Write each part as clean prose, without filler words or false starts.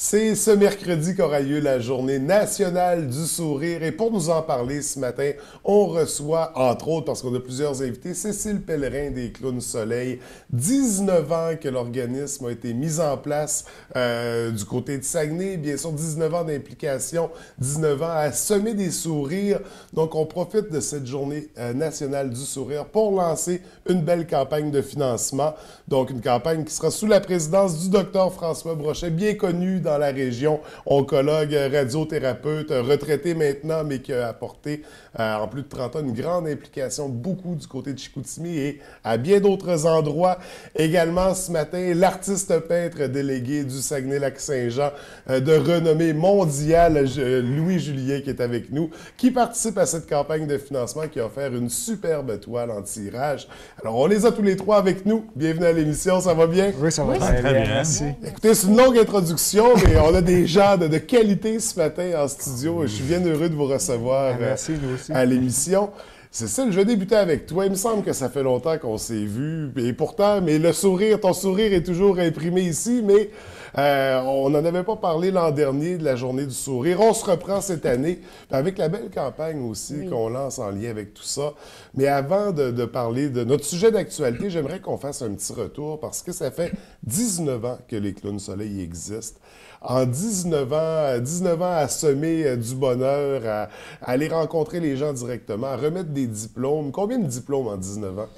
C'est ce mercredi qu'aura lieu la Journée nationale du sourire. Et pour nous en parler ce matin, on reçoit, entre autres, parce qu'on a plusieurs invités, Cécile Pellerin des Clowns Soleil. 19 ans que l'organisme a été mis en place du côté de Saguenay. Bien sûr, 19 ans d'implication, 19 ans à semer des sourires. Donc, on profite de cette Journée nationale du sourire pour lancer une belle campagne de financement. Donc, une campagne qui sera sous la présidence du Dr François Brochet, bien connu dans la région, oncologue, radiothérapeute, retraité maintenant, mais qui a apporté en plus de 30 ans une grande implication, beaucoup du côté de Chicoutimi et à bien d'autres endroits. Également ce matin, l'artiste peintre délégué du Saguenay-Lac-Saint-Jean de renommée mondiale, Louis Julien, qui est avec nous, qui participe à cette campagne de financement qui a offert une superbe toile en tirage. Alors, on les a tous les trois avec nous. Bienvenue à l'émission, ça va bien? Oui, ça va très bien, merci. Écoutez, c'est une longue introduction, mais on a des gens de qualité ce matin en studio. Je suis bien heureux de vous recevoir merci, nous aussi. à l'émission. Cécile, je vais débuter avec toi. Il me semble que ça fait longtemps qu'on s'est vus. Et pourtant, mais le sourire, ton sourire est toujours imprimé ici, mais on n'en avait pas parlé l'an dernier de la Journée du sourire. On se reprend cette année avec la belle campagne aussi qu'on lance en lien avec tout ça. Mais avant de parler de notre sujet d'actualité, j'aimerais qu'on fasse un petit retour parce que ça fait 19 ans que les Clowns Soleil existent. En 19 ans à semer du bonheur, à aller rencontrer les gens directement, à remettre des diplômes. Combien de diplômes en 19 ans?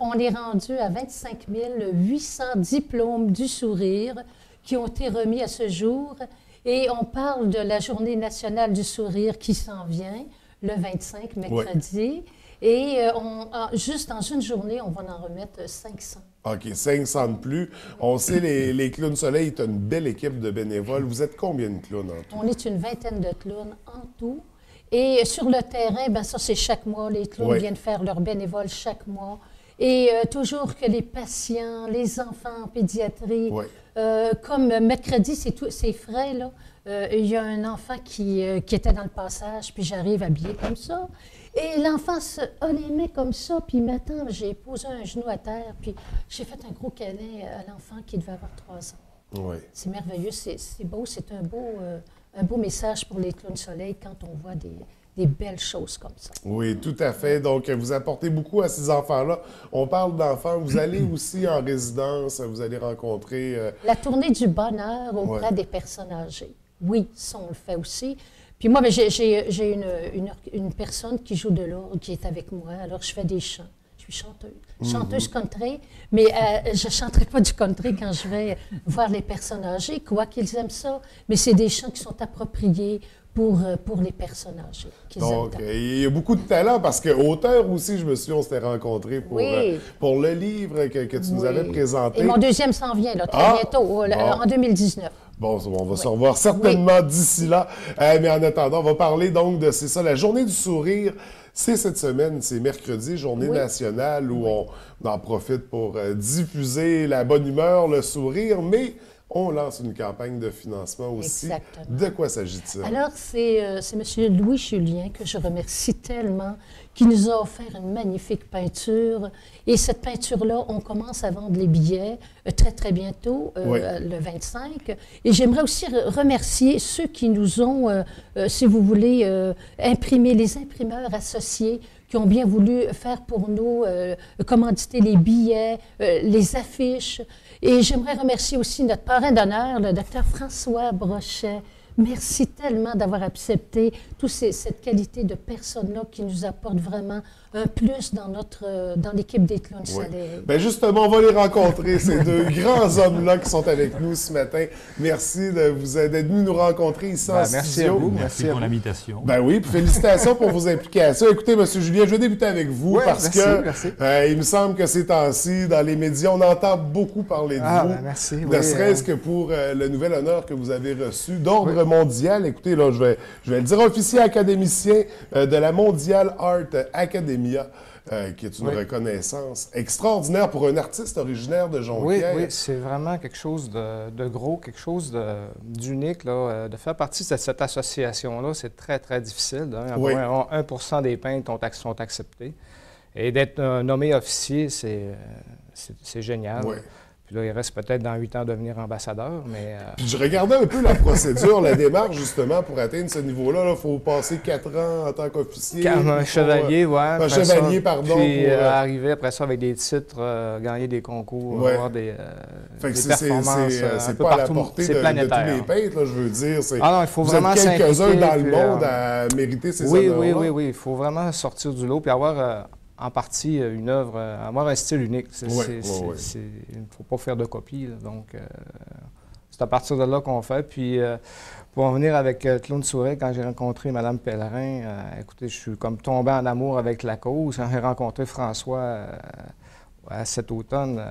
On est rendu à 25 800 diplômes du sourire qui ont été remis à ce jour. Et on parle de la Journée nationale du sourire qui s'en vient, le 25, mercredi. Oui. Et juste dans une journée, on va en remettre 500. OK, 500 de plus. On sait, les Clowns Soleil, tu as une belle équipe de bénévoles. Vous êtes combien de clowns en tout? On est une vingtaine de clowns en tout. Et sur le terrain, ben ça, c'est chaque mois. Les clowns viennent faire leur bénévole chaque mois. Et toujours que les patients, les enfants en pédiatrie, comme mercredi, c'est frais, là. Il y a un enfant qui était dans le passage, puis j'arrive habillée comme ça. Et l'enfant a les mains comme ça, puis maintenant, j'ai posé un genou à terre, puis j'ai fait un gros câlin à l'enfant qui devait avoir 3 ans. Oui. C'est merveilleux, c'est beau, c'est un beau message pour les Clowns Soleil quand on voit des belles choses comme ça. Oui, tout à fait. Donc, vous apportez beaucoup à ces enfants-là. On parle d'enfants. Vous allez aussi en résidence, vous allez rencontrer... La tournée du bonheur auprès des personnes âgées. Oui, ça, on le fait aussi. Puis moi, j'ai une personne qui joue de l'orgue, qui est avec moi. Alors, je fais des chants. Je suis chanteuse country, mais je ne chanterai pas du country quand je vais voir les personnes âgées, quoi qu'ils aiment ça. Mais c'est des chants qui sont appropriés pour les personnes âgées. Donc, il y a beaucoup de talent parce que auteur aussi, je me souviens, on s'était rencontrés pour le livre que tu nous avais présenté. Et mon deuxième s'en vient, là, très bientôt, en 2019. Bon, on va se revoir certainement d'ici là. Mais en attendant, on va parler donc de, c'est ça, la Journée du sourire. C'est cette semaine, c'est mercredi, Journée nationale, où on en profite pour diffuser la bonne humeur, le sourire, mais on lance une campagne de financement aussi. Exactement. De quoi s'agit-il? Alors, c'est M. Louis Julien que je remercie tellement, qui nous a offert une magnifique peinture. Et cette peinture-là, on commence à vendre les billets très, très bientôt, le 25. Et j'aimerais aussi remercier ceux qui nous ont, si vous voulez, imprimé, les imprimeurs associés, qui ont bien voulu faire pour nous, commanditer les billets, les affiches. Et j'aimerais remercier aussi notre parrain d'honneur, le Dr François Brochet. Merci tellement d'avoir accepté toute cette qualité de personnes-là qui nous apportent vraiment un plus dans l'équipe des Clowns Soleil. Bien justement, on va les rencontrer, ces deux grands hommes-là qui sont avec nous ce matin. Merci d'être venus nous rencontrer ici en studio. Merci à vous. Merci pour l'invitation. Ben oui, puis félicitations pour vos implications. Écoutez, M. Julien, je vais débuter avec vous parce que il me semble que ces temps-ci, dans les médias, on entend beaucoup parler de vous. Ben merci. Ne serait-ce que pour le nouvel honneur que vous avez reçu d'ordre mondial. Écoutez, là, je vais le dire, officier académicien de la Mondial Art Academia, qui est une reconnaissance extraordinaire pour un artiste originaire de Jonquière. Oui, c'est vraiment quelque chose de gros, quelque chose d'unique. De faire partie de cette association-là, c'est très, très difficile. Environ 1% des peintres sont acceptés. Et d'être nommé officier, c'est génial. Puis là, il reste peut-être dans 8 ans de devenir ambassadeur, mais... Puis je regardais un peu la procédure, la démarche, justement, pour atteindre ce niveau-là. Il faut passer 4 ans en tant qu'officier. Un chevalier, oui. Un chevalier, pardon. Puis arriver après ça avec des titres, gagner des concours, avoir des performances c'est pas à la portée de tous les peintres, là, je veux dire. Ah non, il faut vraiment s'impliquer. Quelques-uns dans le monde à mériter ces honneurs-là. Oui. Il faut vraiment sortir du lot puis avoir... en partie, une œuvre, avoir un style unique. Il ne faut pas faire de copie. Donc, c'est à partir de là qu'on fait. Puis, pour en venir avec Claude Souret, quand j'ai rencontré Mme Pellerin, écoutez, je suis comme tombé en amour avec la cause. Quand j'ai rencontré François cet automne,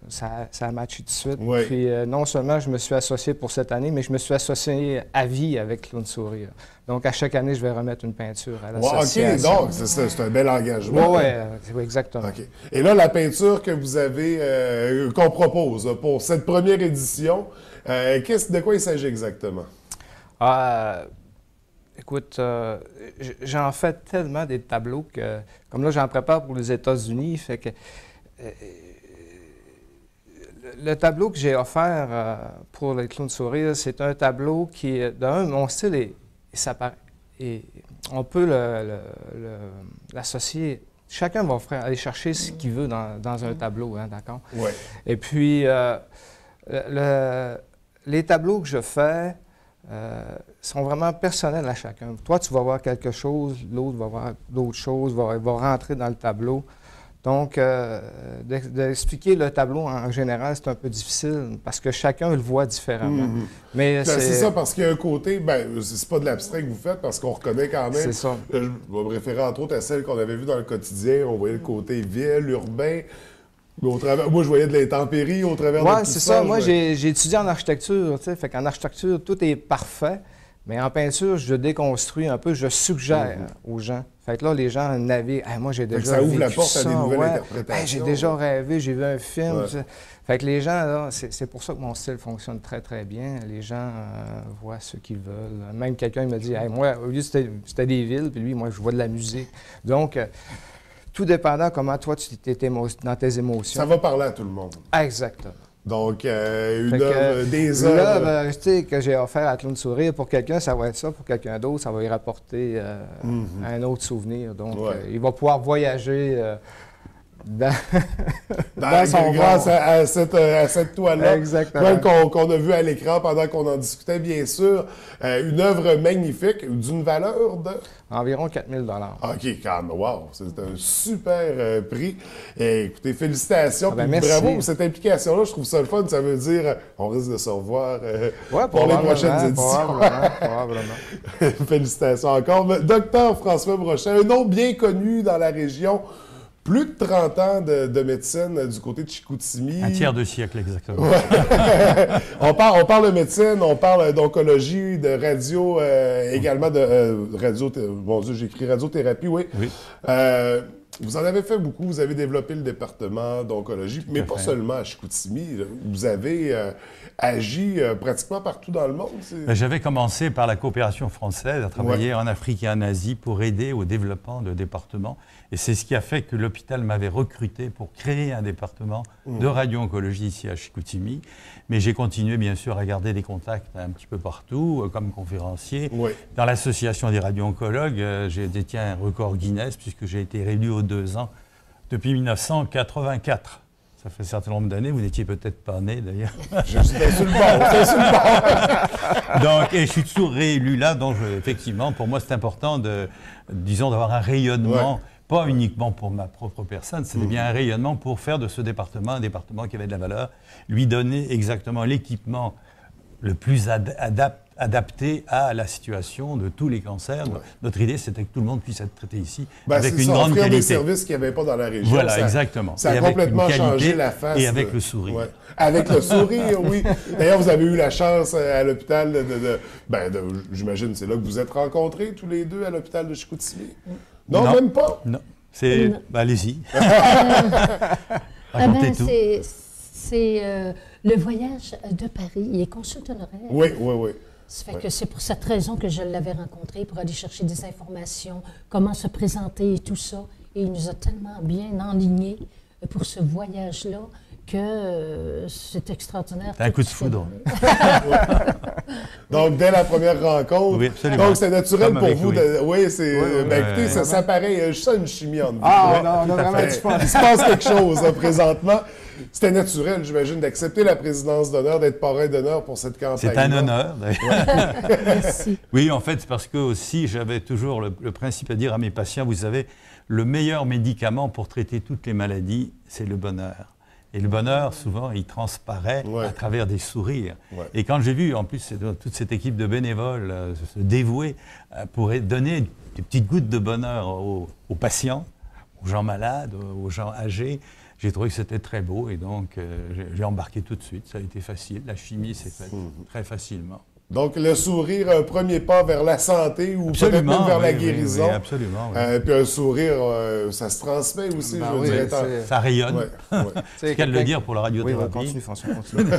ça a matché tout de suite. Oui. Puis, non seulement je me suis associé pour cette année, mais je me suis associé à vie avec Claude Souret. Donc, à chaque année, je vais remettre une peinture à l'association. OK, donc, c'est un bel engagement. Oui, exactement. Okay. Et là, la peinture que vous avez, qu'on propose pour cette première édition, de quoi il s'agit exactement? Écoute, j'en fais tellement des tableaux que, comme là, j'en prépare pour les États-Unis, fait que... le tableau que j'ai offert pour les Clowns Sourires, c'est un tableau qui, mon style et on peut l'associer. Chacun va aller chercher ce qu'il veut dans un tableau, hein, d'accord? Oui. Et puis, les tableaux que je fais sont vraiment personnels à chacun. Toi, tu vas voir quelque chose, l'autre va voir d'autres choses, va rentrer dans le tableau. Donc, d'expliquer le tableau en général, c'est un peu difficile parce que chacun le voit différemment. Mais c'est ça, parce qu'il y a un côté, c'est pas de l'abstrait que vous faites parce qu'on reconnaît quand même. C'est ça. Je vais me référer entre autres à celle qu'on avait vue dans le quotidien. On voyait le côté ville, urbain. Moi, je voyais de l'intempérie au travers de tout ça. Oui, c'est ça. Moi, j'ai étudié en architecture, tu sais. Fait qu'en architecture, tout est parfait. Mais en peinture, je déconstruis un peu, je suggère aux gens. Fait que là, les gens naviguent. Hey, moi, j'ai déjà ça ouvre vécu la porte ça, à des nouvelles interprétations. Hey, j'ai déjà rêvé, j'ai vu un film. Fait que les gens, là, c'est pour ça que mon style fonctionne très, très bien. Les gens voient ce qu'ils veulent. Même quelqu'un me dit, hey, moi, au lieu c'était des villes, puis lui, moi, je vois de la musique. Donc, tout dépendant comment toi, tu t'es dans tes émotions. Ça va parler à tout le monde. Exactement. Donc, des œuvres... tu sais, que j'ai offert à Clown Sourire, pour quelqu'un, ça va être ça. Pour quelqu'un d'autre, ça va lui rapporter un autre souvenir. Donc, il va pouvoir voyager dans son grâce à cette toile-là. Exactement. Qu'on a vue à l'écran pendant qu'on en discutait, bien sûr. Une œuvre magnifique, d'une valeur de... Environ 4 000 OK, quand même. Wow! C'est un super prix. Et, écoutez, félicitations. Merci. Bravo pour cette implication-là. Je trouve ça le fun. Ça veut dire on risque de se revoir pour les prochaines éditions. Probablement. Félicitations encore. Docteur François Brochet, un nom bien connu dans la région. Plus de 30 ans de médecine du côté de Chicoutimi. Un tiers de siècle, exactement. On parle de médecine, on parle d'oncologie, de radio, également de radio... Mon Dieu, j'ai écrit radiothérapie, oui. Vous en avez fait beaucoup. Vous avez développé le département d'oncologie, mais pas seulement à Chicoutimi. Vous avez agi pratiquement partout dans le monde. J'avais commencé par la coopération française, à travailler en Afrique et en Asie pour aider au développement de départements. Et c'est ce qui a fait que l'hôpital m'avait recruté pour créer un département de radio-oncologie ici à Chicoutimi. Mais j'ai continué, bien sûr, à garder des contacts un petit peu partout, comme conférencier. Dans l'association des radio-oncologues, j'ai détiens un record Guinness, puisque j'ai été réélu aux 2 ans depuis 1984. Ça fait un certain nombre d'années, vous n'étiez peut-être pas né d'ailleurs. J'étais sur le bord, Donc, et je suis toujours réélu là, donc effectivement, pour moi c'est important d'avoir un rayonnement, pas uniquement pour ma propre personne, c'était bien un rayonnement pour faire de ce département un département qui avait de la valeur, lui donner exactement l'équipement le plus adapté à la situation de tous les cancers. Notre idée, c'était que tout le monde puisse être traité ici avec une grande qualité. Des services qu'il n'y avait pas dans la région. Voilà, exactement. Ça a complètement changé la face. Et avec le sourire. Avec le sourire, oui. D'ailleurs, vous avez eu la chance à l'hôpital j'imagine, c'est là que vous êtes rencontrés tous les deux à l'hôpital de Chicoutimi. Non, même pas? Non. Allez-y. Racontez tout. C'est le voyage de Paris. Il est consul honoraire. Oui. Ça fait que c'est pour cette raison que je l'avais rencontré, pour aller chercher des informations, comment se présenter et tout ça. Et il nous a tellement bien enlignés pour ce voyage-là que c'est extraordinaire. C'est un coup de foudre. Donc, dès la première rencontre. Oui, absolument. Donc, c'est naturel Comme pour avec vous. Louis. Oui, c'est. Écoutez, ça paraît. Je sens une chimie entre vous. Ah, non, vraiment, Il se passe quelque chose, là, présentement. C'était naturel, j'imagine, d'accepter la présidence d'honneur, d'être parrain d'honneur pour cette campagne. C'est un honneur. Merci. Oui, en fait, c'est parce que aussi, j'avais toujours le principe à dire à mes patients, vous savez, le meilleur médicament pour traiter toutes les maladies, c'est le bonheur. Et le bonheur, souvent, il transparaît à travers des sourires. Ouais. Et quand j'ai vu, en plus, toute cette équipe de bénévoles se dévouer pour donner des petites gouttes de bonheur aux patients, aux gens malades, aux gens âgés, j'ai trouvé que c'était très beau et donc j'ai embarqué tout de suite. Ça a été facile. La chimie s'est faite très facilement. Donc, le sourire, un premier pas vers la santé ou peut-être même vers la guérison. Oui, absolument. Oui. Puis un sourire, ça se transmet aussi, je dirais. Ça rayonne. Ouais. C'est qu'à le dire pour la radiothérapie. Oui, continue, François, continue.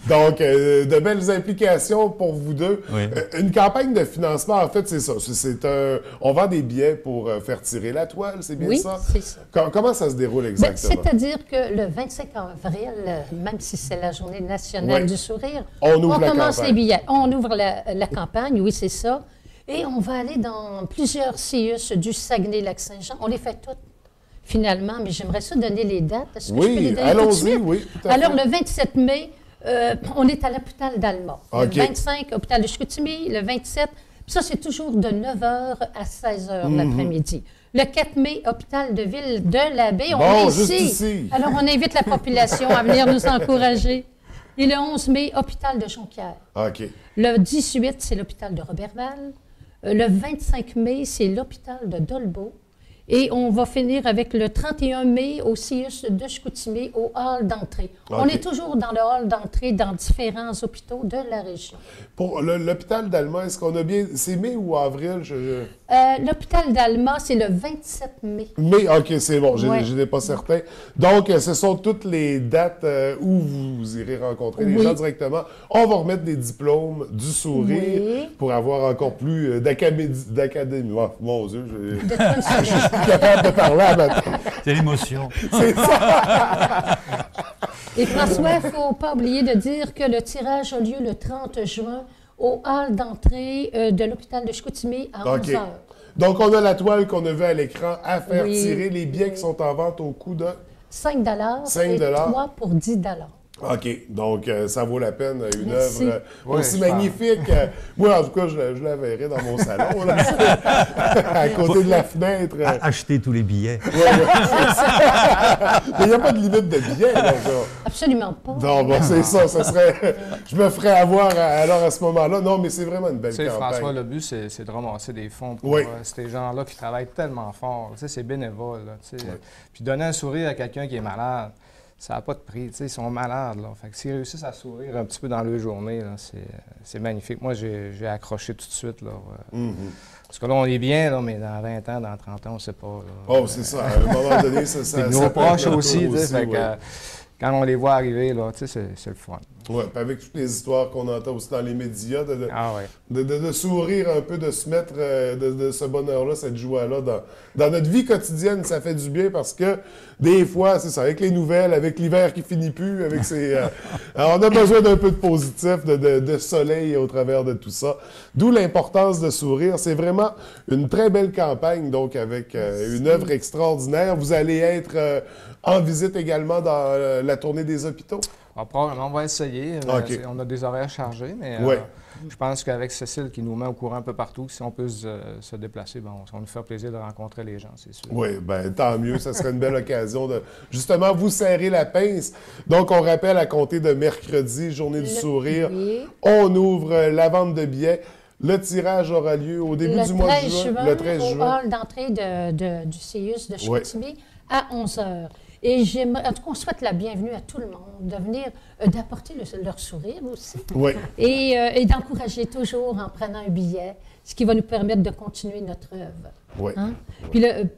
Donc, de belles implications pour vous deux. Oui. Une campagne de financement, en fait, c'est ça. On vend des billets pour faire tirer la toile, c'est bien ça? Oui, c'est ça. Comment ça se déroule exactement? C'est-à-dire que le 25 avril, même si c'est la journée nationale du sourire, on commence les billets. On ouvre la campagne, oui, c'est ça. Et on va aller dans plusieurs CIUS du Saguenay-Lac-Saint-Jean. On les fait toutes, finalement, mais j'aimerais ça donner les dates. Est-ce que je peux les donner tout de suite? Oui, tout à Alors, fait. le 27 mai, on est à l'hôpital d'Alma. Okay. Le 25, hôpital de Chicoutimi. Le 27, ça, c'est toujours de 9h à 16h l'après-midi. Le 4 mai, hôpital de ville de la Baie. On est ici. Alors, on invite la population à venir nous encourager. Et le 11 mai, hôpital de Jonquière. OK. Le 18, c'est l'hôpital de Roberval. Le 25 mai, c'est l'hôpital de Dolbeau. Et on va finir avec le 31 mai au CIUS de Chicoutimi, au hall d'entrée. Okay. On est toujours dans le hall d'entrée dans différents hôpitaux de la région. Pour l'hôpital d'Alma, est-ce qu'on a bien... C'est mai ou avril? L'hôpital d'Alma, c'est le 27 mai. Mai, OK, c'est bon, je n'étais pas certain. Donc, ce sont toutes les dates où vous irez rencontrer les gens directement. On va remettre des diplômes du sourire pour avoir encore plus d'académie. Oh, mon Dieu, je suis capable de parler à ma tête. C'est l'émotion. C'est ça. Et François, il ne faut pas oublier de dire que le tirage a lieu le 30 juin au hall d'entrée de l'hôpital de Chicoutimi à 11h. Donc, on a la toile qu'on a vue à l'écran à faire tirer, les billets qui sont en vente au coût de 5 et 3 pour 10 $. OK. Donc, ça vaut la peine. Une œuvre aussi magnifique. Moi, en tout cas, je la verrai dans mon salon, là, à côté de la fenêtre. Acheter tous les billets. Mais il n'y a pas de limite de billets, là. Absolument pas. Non, bon, c'est ça. Ça serait... Je me ferais avoir alors à ce moment-là. Non, mais c'est vraiment une belle campagne. François, le but, c'est de ramasser des fonds pour ces gens-là qui travaillent tellement fort. Tu sais, c'est bénévole. Là, tu sais. Puis donner un sourire à quelqu'un qui est malade, ça n'a pas de prix. Ils sont malades. Là. Fait que s'ils réussissent à sourire un petit peu dans leur journée, c'est magnifique. Moi, j'ai accroché tout de suite. Là, Parce que là, on est bien, là, mais dans 20 ans, dans 30 ans, on ne sait pas. Là. Oh, c'est ça. À un moment donné, ça c'est nos proches aussi. Quand on les voit arriver, là, c'est le fun. Oui, avec toutes les histoires qu'on entend aussi dans les médias, de sourire un peu, de se mettre de ce bonheur-là, cette joie-là dans notre vie quotidienne, ça fait du bien parce que des fois, c'est ça, avec les nouvelles, avec l'hiver qui finit plus, avec on a besoin d'un peu de positif, de soleil au travers de tout ça. D'où l'importance de sourire. C'est vraiment une très belle campagne, donc avec une œuvre extraordinaire. Vous allez être en visite également dans la tournée des hôpitaux? Probablement, on va essayer. Okay. On a des horaires chargés, mais je pense qu'avec Cécile qui nous met au courant un peu partout, si on peut se déplacer, ça va nous faire plaisir de rencontrer les gens, c'est sûr. Oui, bien, tant mieux. Ça serait une belle occasion de, justement, vous serrer la pince. Donc, on rappelle, à compter de mercredi, Journée du sourire, on ouvre la vente de billets. Le tirage aura lieu au début du mois de juin. Le 13 juin. Au hall d'entrée du CIUS de Chicoutimi à 11h. Et en tout cas, on souhaite la bienvenue à tout le monde, de venir, d'apporter leur sourire aussi. Oui. Et d'encourager toujours en prenant un billet, ce qui va nous permettre de continuer notre œuvre. Oui. Hein?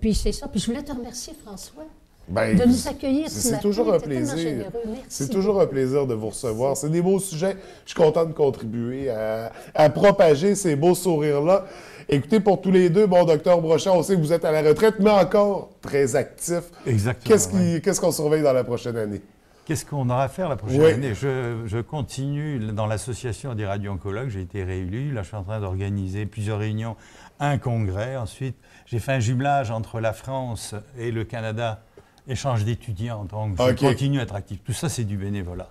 Puis c'est ça. Puis je voulais te remercier, François. de nous accueillir ce matin. C'est toujours un plaisir. C'est toujours un plaisir de vous recevoir. C'est des beaux sujets. Je suis content de contribuer à propager ces beaux sourires-là. Écoutez, pour tous les deux, bon, docteur Brochand, on sait que vous êtes à la retraite, mais encore très actif. Exactement. Qu'est-ce qu'on surveille dans la prochaine année? Qu'est-ce qu'on aura à faire la prochaine année? Je continue dans l'association des radio-oncologues. J'ai été réélu. Là, je suis en train d'organiser plusieurs réunions, un congrès. Ensuite, j'ai fait un jumelage entre la France et le Canada, échange d'étudiants. Donc, je continue à être actif. Tout ça, c'est du bénévolat.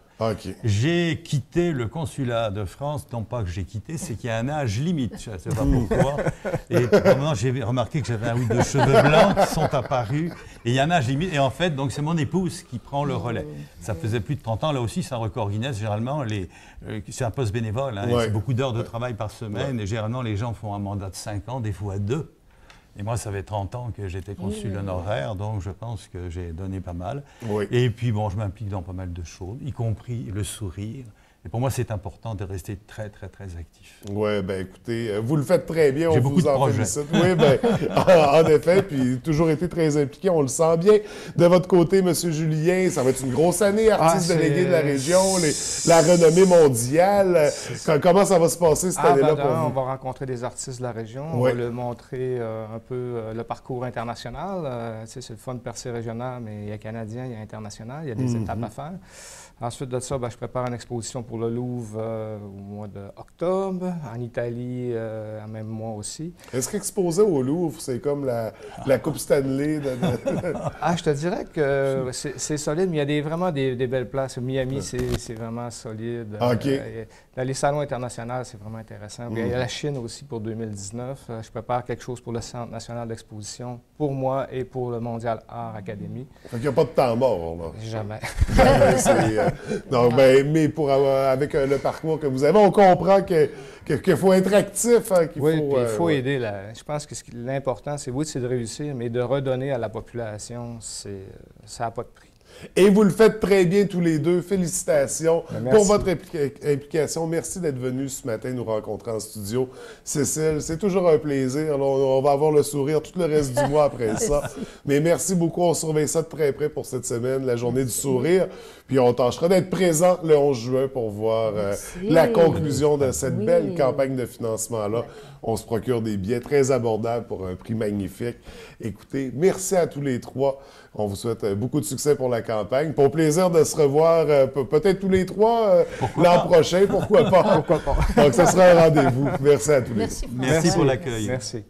J'ai quitté le consulat de France, non pas que j'ai quitté, c'est qu'il y a un âge limite, je ne sais pas pourquoi. Et probablement, j'ai remarqué que j'avais un ou deux cheveux blancs qui sont apparus, et il y a un âge limite. Et en fait, donc c'est mon épouse qui prend le relais. Ça faisait plus de 30 ans, là aussi, c'est un record Guinness. Généralement, c'est un poste bénévole, hein, c'est beaucoup d'heures de travail par semaine, et généralement, les gens font un mandat de 5 ans, des fois 2. Et moi, ça fait 30 ans que j'étais consul honoraire, donc je pense que j'ai donné pas mal. Et puis, bon, je m'implique dans pas mal de choses, y compris le sourire. Et pour moi, c'est important de rester très, très, très actif. Oui, bien écoutez, vous le faites très bien, on vous en félicite. Oui, bien, en effet, puis toujours été très impliqué, on le sent bien. De votre côté, M. Julien, ça va être une grosse année, artiste délégué de la région, la renommée mondiale. Comment ça va se passer cette année-là pour vous? On va rencontrer des artistes de la région, on va leur montrer un peu le parcours international. C'est le fun de percer régional, mais il y a canadien, il y a international, il y a des étapes à faire. Ensuite de ça, je prépare une exposition pour le Louvre au mois d'octobre, en Italie, en même mois aussi. Est-ce qu'exposer au Louvre, c'est comme la Coupe Stanley? Je te dirais que c'est solide, mais il y a vraiment des belles places. Miami, c'est vraiment solide. Dans les salons internationaux, c'est vraiment intéressant. Il y a la Chine aussi pour 2019. Je prépare quelque chose pour le Centre national d'exposition, pour moi et pour le Mondial Art Academy. Il n'y a pas de temps mort, là. Jamais. Donc, mais avec le parcours que vous avez, on comprend qu'il faut être actif. Hein, il faut aider. Je pense que l'important, c'est de réussir, mais de redonner à la population, ça n'a pas de prix. Et vous le faites très bien tous les deux. Félicitations pour votre implication. Merci d'être venu ce matin nous rencontrer en studio. Cécile, c'est toujours un plaisir. Alors, on va avoir le sourire tout le reste du mois après ça. Mais merci beaucoup. On surveille ça de très près pour cette semaine, la journée du sourire. Puis on tâchera d'être présent le 11 juin pour voir la conclusion de cette belle campagne de financement-là. On se procure des billets très abordables pour un prix magnifique. Écoutez, merci à tous les trois. On vous souhaite beaucoup de succès pour la campagne. Pour plaisir de se revoir peut-être tous les trois l'an prochain. Pourquoi pas? Pourquoi pas? Donc, ce sera un rendez-vous. Merci à tous les trois. Merci pour l'accueil. Merci.